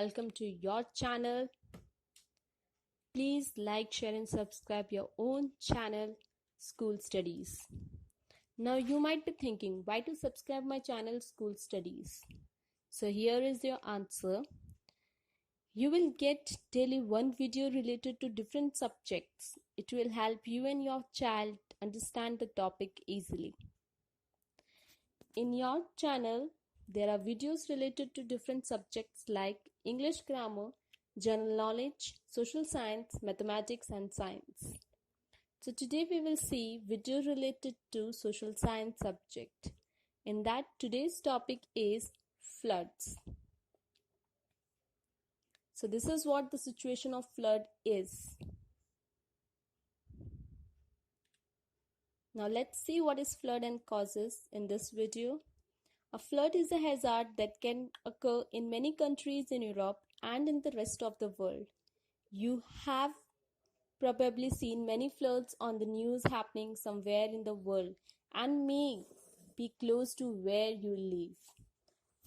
welcome to your channel. Please like, share and subscribe your own channel, School Studies. Now you might be thinking, why to subscribe my channel, School Studies? So here is your answer. You will get daily one video related to different subjects. It will help you and your child understand the topic easily. In your channel, there are videos related to different subjects like English grammar, general knowledge, social science, mathematics and science. So today we will see video related to social science subject. In that today's topic is floods. So this is what the situation of flood is. Now let's see what is flood and causes in this video. A flood is a hazard that can occur in many countries in Europe and in the rest of the world. You have probably seen many floods on the news happening somewhere in the world and may be close to where you live.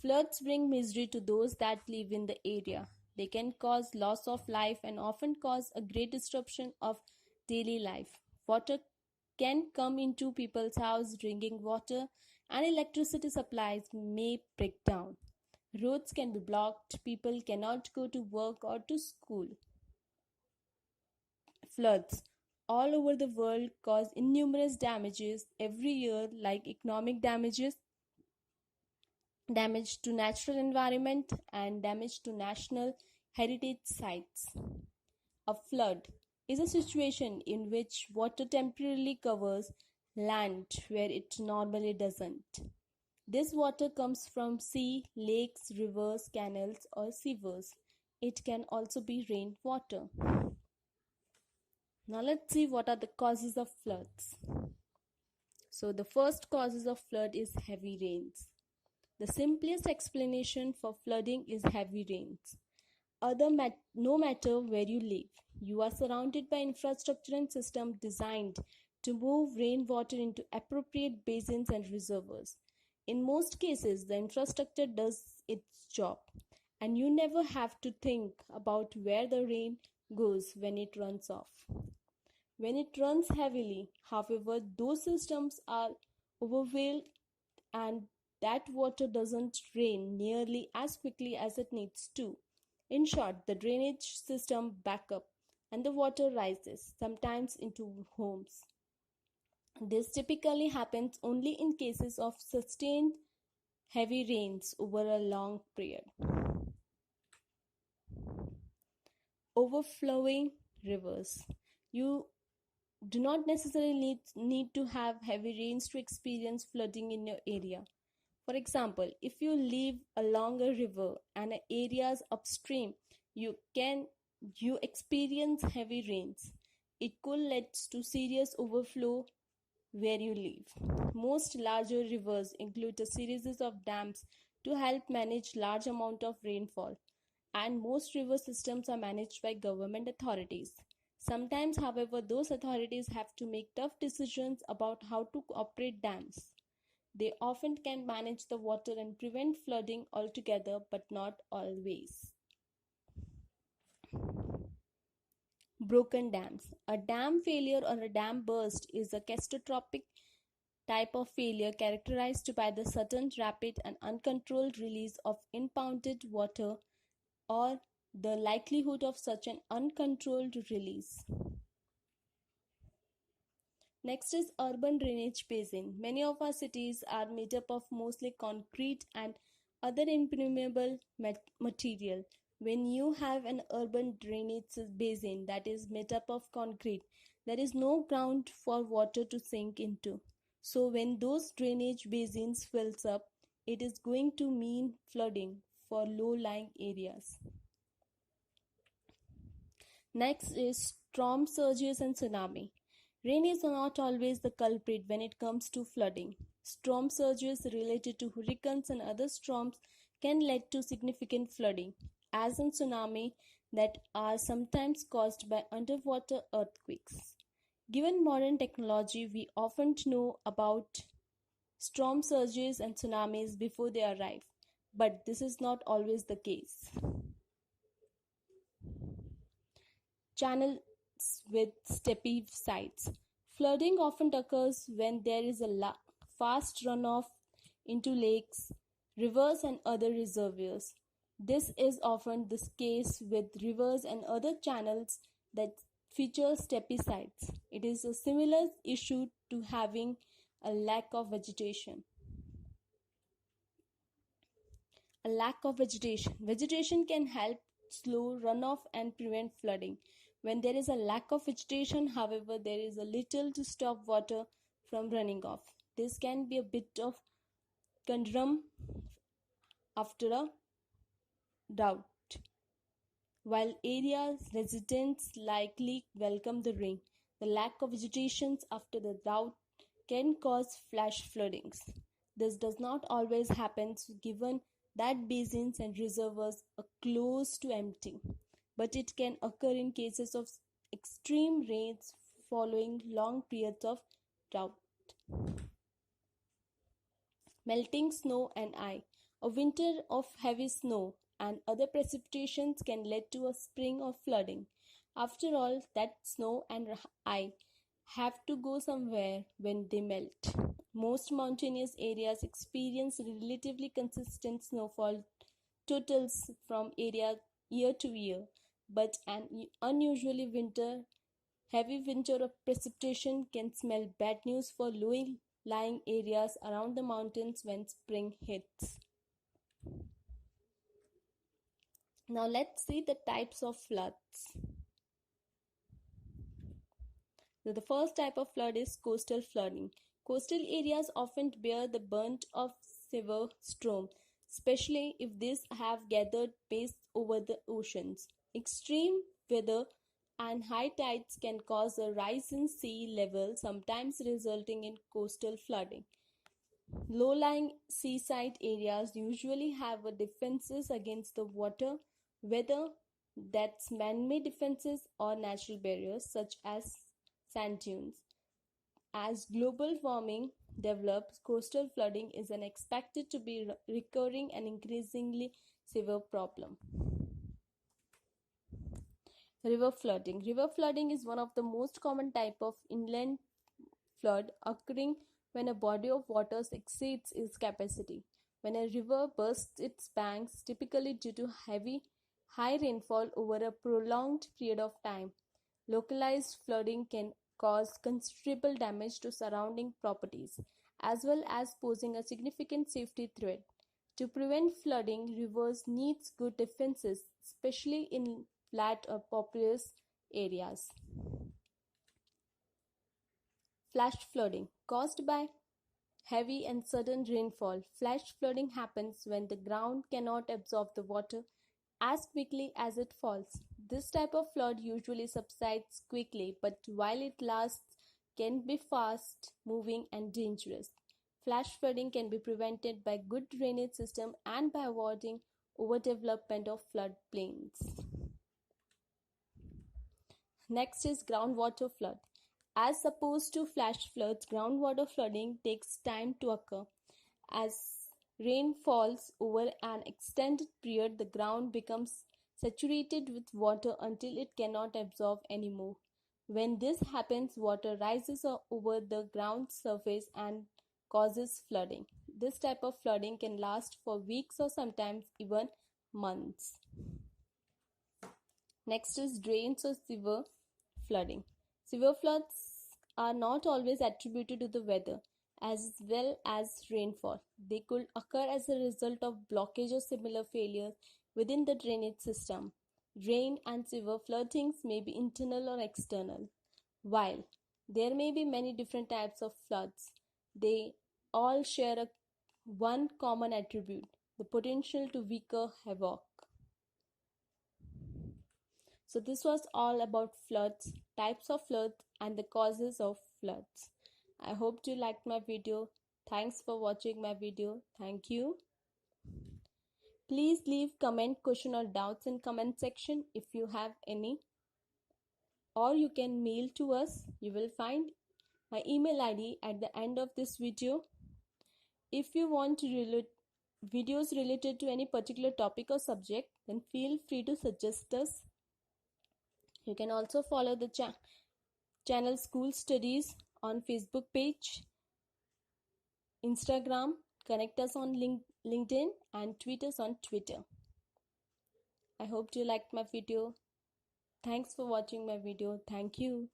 Floods bring misery to those that live in the area. They can cause loss of life and often cause a great disruption of daily life. Water can come into people's house, drinking water and electricity supplies may break down. Roads can be blocked, people cannot go to work or to school. Floods all over the world cause innumerable damages every year, like economic damages, damage to natural environment and damage to national heritage sites. A flood is a situation in which water temporarily covers land where it normally doesn't. This water comes from sea, lakes, rivers, canals or sewers. It can also be rainwater. Now let's see what are the causes of floods. So the first causes of flood is heavy rains. The simplest explanation for flooding is heavy rains. No matter where you live, you are surrounded by infrastructure and systems designed to move rainwater into appropriate basins and reservoirs. In most cases, the infrastructure does its job, and you never have to think about where the rain goes when it runs off. When it runs heavily, however, those systems are overwhelmed and that water doesn't drain nearly as quickly as it needs to. In short, the drainage system backs up and the water rises, sometimes into homes. This typically happens only in cases of sustained heavy rains over a long period. Overflowing rivers. You do not necessarily need to have heavy rains to experience flooding in your area. For example, if you live along a river and areas upstream, you experience heavy rains. It could lead to serious overflow where you live. Most larger rivers include a series of dams to help manage large amount of rainfall, and most river systems are managed by government authorities. Sometimes, however, those authorities have to make tough decisions about how to operate dams. They often can manage the water and prevent flooding altogether, but not always. Broken dams. A dam failure or a dam burst is a catastrophic type of failure characterized by the sudden, rapid, and uncontrolled release of impounded water or the likelihood of such an uncontrolled release. Next is urban drainage basin. Many of our cities are made up of mostly concrete and other impermeable material. When you have an urban drainage basin that is made up of concrete, there is no ground for water to sink into. So when those drainage basins fills up, it is going to mean flooding for low-lying areas. Next is storm surges and tsunami. Rain is not always the culprit when it comes to flooding. Storm surges related to hurricanes and other storms can lead to significant flooding, as in tsunami, that are sometimes caused by underwater earthquakes. Given modern technology, we often know about storm surges and tsunamis before they arrive, but this is not always the case. channels with steppy sides. Flooding often occurs when there is a fast runoff into lakes, rivers, and other reservoirs. This is often the case with rivers and other channels that feature steppy sides. It is a similar issue to having a lack of vegetation. A lack of vegetation. Vegetation can help slow runoff and prevent flooding. When there is a lack of vegetation, however, there is a little to stop water from running off. This can be a bit of conundrum after a drought. While areas residents likely welcome the rain, the lack of vegetation after the drought can cause flash floodings. This does not always happen given that basins and reservoirs are close to empty, but it can occur in cases of extreme rains following long periods of drought. Melting snow and ice. A winter of heavy snow and other precipitations can lead to a spring of flooding. After all, that snow and ice have to go somewhere when they melt. Most mountainous areas experience relatively consistent snowfall totals from year to year, but an unusually heavy winter of precipitation can smell bad news for low-lying areas around the mountains when spring hits. Now let's see the types of floods. The first type of flood is coastal flooding. Coastal areas often bear the brunt of severe storms, especially if these have gathered pace over the oceans. Extreme weather and high tides can cause a rise in sea level, sometimes resulting in coastal flooding. Low-lying seaside areas usually have defenses against the water, whether that's man-made defenses or natural barriers such as sand dunes. As global warming develops, coastal flooding is expected to be recurring and increasingly severe problem. River flooding. River flooding is one of the most common type of inland flood occurring when a body of water exceeds its capacity. When a river bursts its banks, typically due to high rainfall over a prolonged period of time, localized flooding can cause considerable damage to surrounding properties, as well as posing a significant safety threat. To prevent flooding, rivers need good defenses, especially in flat or populous areas. Flash flooding. Caused by heavy and sudden rainfall, flash flooding happens when the ground cannot absorb the water as quickly as it falls. This type of flood usually subsides quickly, but while it lasts, can be fast moving and dangerous. Flash flooding can be prevented by good drainage system and by avoiding overdevelopment of floodplains. Next is groundwater flood. As opposed to flash floods, groundwater flooding takes time to occur. As rain falls over an extended period, the ground becomes saturated with water until it cannot absorb anymore. When this happens, water rises over the ground surface and causes flooding. This type of flooding can last for weeks or sometimes even months. Next is drains or sewer flooding. Severe floods are not always attributed to the weather as well as rainfall. They could occur as a result of blockage or similar failures within the drainage system. Rain and sewer floodings may be internal or external. While there may be many different types of floods, they all share one common attribute: the potential to wreak havoc. So this was all about floods, types of floods, and the causes of floods. I hope you liked my video. Thanks for watching my video. Thank you. Please leave comment, question or doubts in comment section if you have any. Or you can mail to us. You will find my email ID at the end of this video. If you want videos related to any particular topic or subject, then feel free to suggest us. You can also follow the channel School Studies on Facebook page, Instagram, connect us on LinkedIn, and tweet us on Twitter. I hope you liked my video. Thanks for watching my video. Thank you.